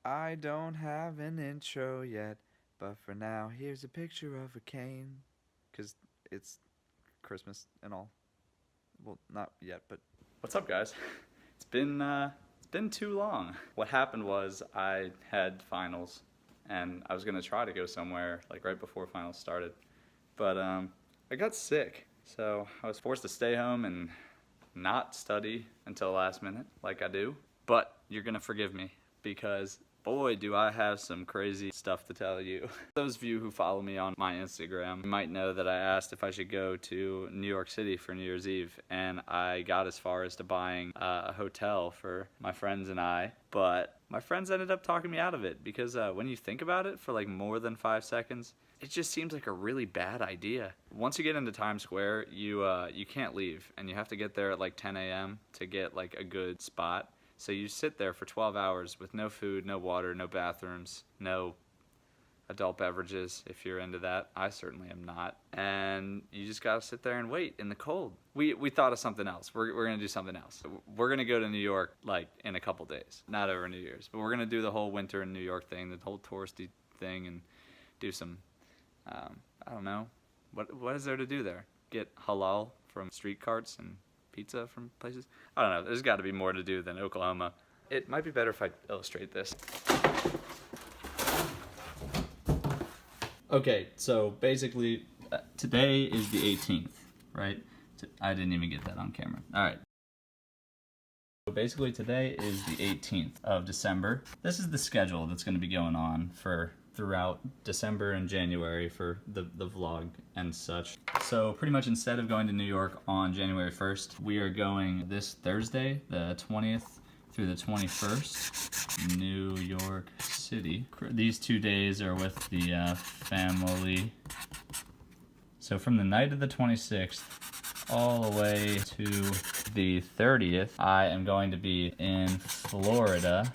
I don't have an intro yet, but for now, here's a picture of a cane. Because it's Christmas and all. Well, not yet, but... What's up, guys? It's been too long. What happened was I had finals, and I was gonna try to go somewhere like right before finals started, but I got sick, so I was forced to stay home and not study until last minute, like I do. But you're gonna forgive me because boy, do I have some crazy stuff to tell you. Those of you who follow me on my Instagram might know that I asked if I should go to New York City for New Year's Eve, and I got as far as to buying a hotel for my friends and I, but my friends ended up talking me out of it because when you think about it for like more than 5 seconds, it just seems like a really bad idea. Once you get into Times Square, you can't leave, and you have to get there at like 10 a.m. to get like a good spot. So you sit there for 12 hours with no food, no water, no bathrooms, no adult beverages, if you're into that. I certainly am not. And you just gotta sit there and wait in the cold. We thought of something else. We're gonna do something else. We're gonna go to New York like in a couple days, not over New Year's, but we're gonna do the whole winter in New York thing, the whole touristy thing, and do some, I don't know, what is there to do there? Get halal from street carts and pizza from places? I don't know, there's got to be more to do than Oklahoma. It might be better if I illustrate this. Okay, so basically today is the 18th, right? I didn't even get that on camera. All right. So basically today is the 18th of December. This is the schedule that's going to be going on for throughout December and January for the vlog and such. So pretty much instead of going to New York on January 1st, we are going this Thursday, the 20th through the 21st, New York City. These 2 days are with the family. So from the night of the 26th all the way to the 30th, I am going to be in Florida.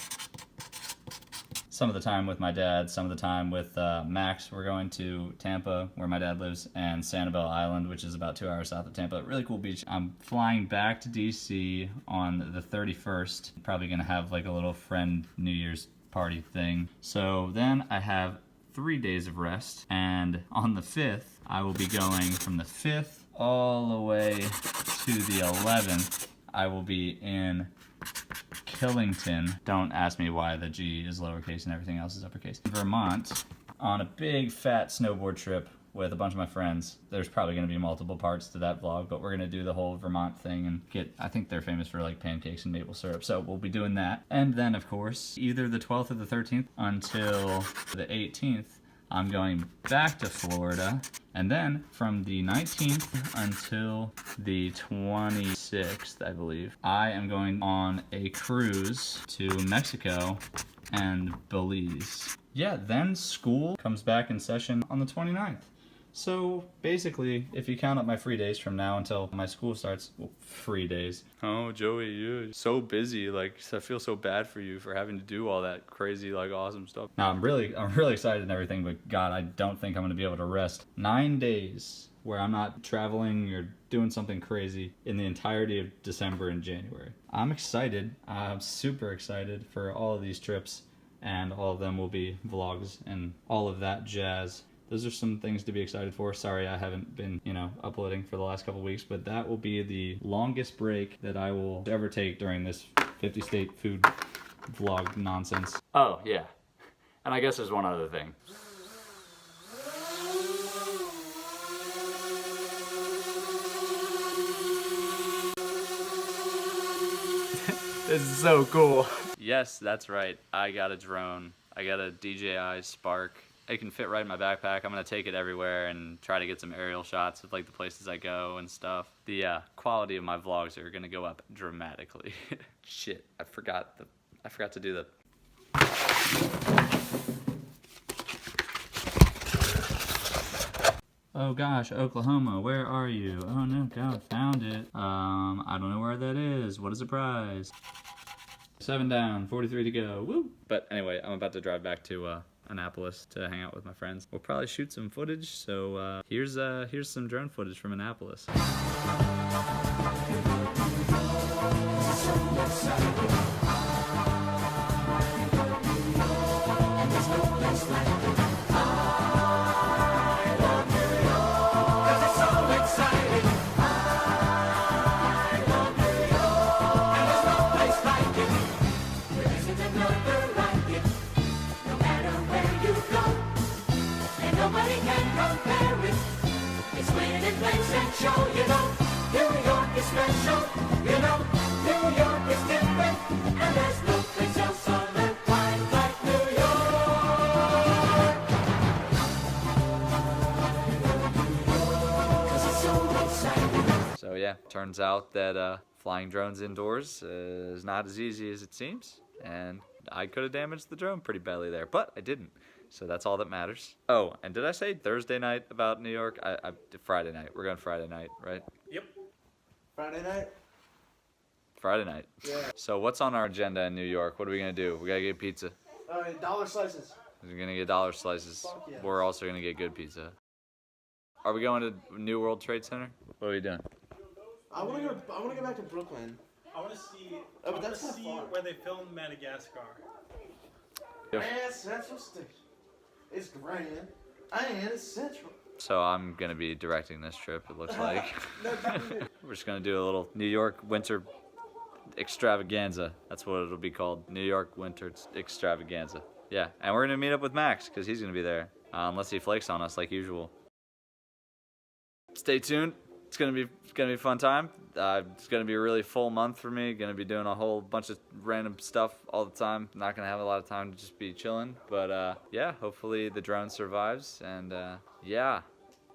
Some of the time with my dad, some of the time with Max. We're going to Tampa, where my dad lives, and Sanibel Island, which is about 2 hours south of Tampa. Really cool beach. I'm flying back to DC on the 31st. Probably gonna have like a little friend New Year's party thing. So then I have 3 days of rest, and on the 5th, I will be going from the 5th all the way to the 11th. I will be in Killington. Don't ask me why the G is lowercase and everything else is uppercase. Vermont, on a big fat snowboard trip with a bunch of my friends. There's probably going to be multiple parts to that vlog, but we're going to do the whole Vermont thing and I think they're famous for like pancakes and maple syrup, so we'll be doing that. And then of course, either the 12th or the 13th until the 18th, I'm going back to Florida, and then from the 19th until the 26th, I believe, I am going on a cruise to Mexico and Belize. Yeah, then school comes back in session on the 29th. So basically, if you count up my free days from now until my school starts, well, free days. Oh, Joey, you're so busy. Like, I feel so bad for you for having to do all that crazy, like, awesome stuff. Now, I'm really excited and everything, but God, I don't think I'm gonna be able to rest 9 days where I'm not traveling or doing something crazy in the entirety of December and January. I'm excited. I'm super excited for all of these trips, and all of them will be vlogs and all of that jazz. Those are some things to be excited for. Sorry I haven't been, uploading for the last couple weeks, but that will be the longest break that I will ever take during this 50-state food vlog nonsense. Oh, yeah. And I guess there's one other thing. This is so cool. Yes, that's right. I got a drone. I got a DJI Spark. It can fit right in my backpack. I'm gonna take it everywhere and try to get some aerial shots of like the places I go and stuff. The quality of my vlogs are gonna go up dramatically. Shit, I forgot to do the. Oh gosh, Oklahoma, where are you? Oh no, God, found it. I don't know where that is. What a surprise. 7 down, 43 to go. Woo! But anyway, I'm about to drive back to Annapolis to hang out with my friends. We'll probably shoot some footage, so here's some drone footage from Annapolis. show, you know. New York is special, you know. New York is different, and there's no place else on earth quite like New York. 'Cause it's so exciting. So yeah, turns out that flying drones indoors is not as easy as it seems, and I could have damaged the drone pretty badly there, but I didn't. So that's all that matters. Oh, and did I say Thursday night about New York? I Friday night. We're going Friday night, right? Yep. Friday night? Friday night. Yeah. So what's on our agenda in New York? What are we gonna do? We gotta get pizza. Alright, dollar slices. We're gonna get dollar slices. Fuck yeah. We're also gonna get good pizza. Are we going to New World Trade Center? What are we doing? I wanna go back to Brooklyn. I want to see. Oh, but I want to that's not see far. where they filmed Madagascar. And Central Station. It's grand. And it's Central. So I'm gonna be directing this trip, it looks like. No, dude. We're just gonna do a little New York winter extravaganza. That's what it'll be called. New York winter extravaganza. Yeah, and we're gonna meet up with Max because he's gonna be there, unless he flakes on us like usual. Stay tuned. It's gonna be a fun time. It's gonna be a really full month for me. Gonna be doing a whole bunch of random stuff all the time. Not gonna have a lot of time to just be chilling. But yeah, hopefully the drone survives. And yeah,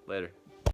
later.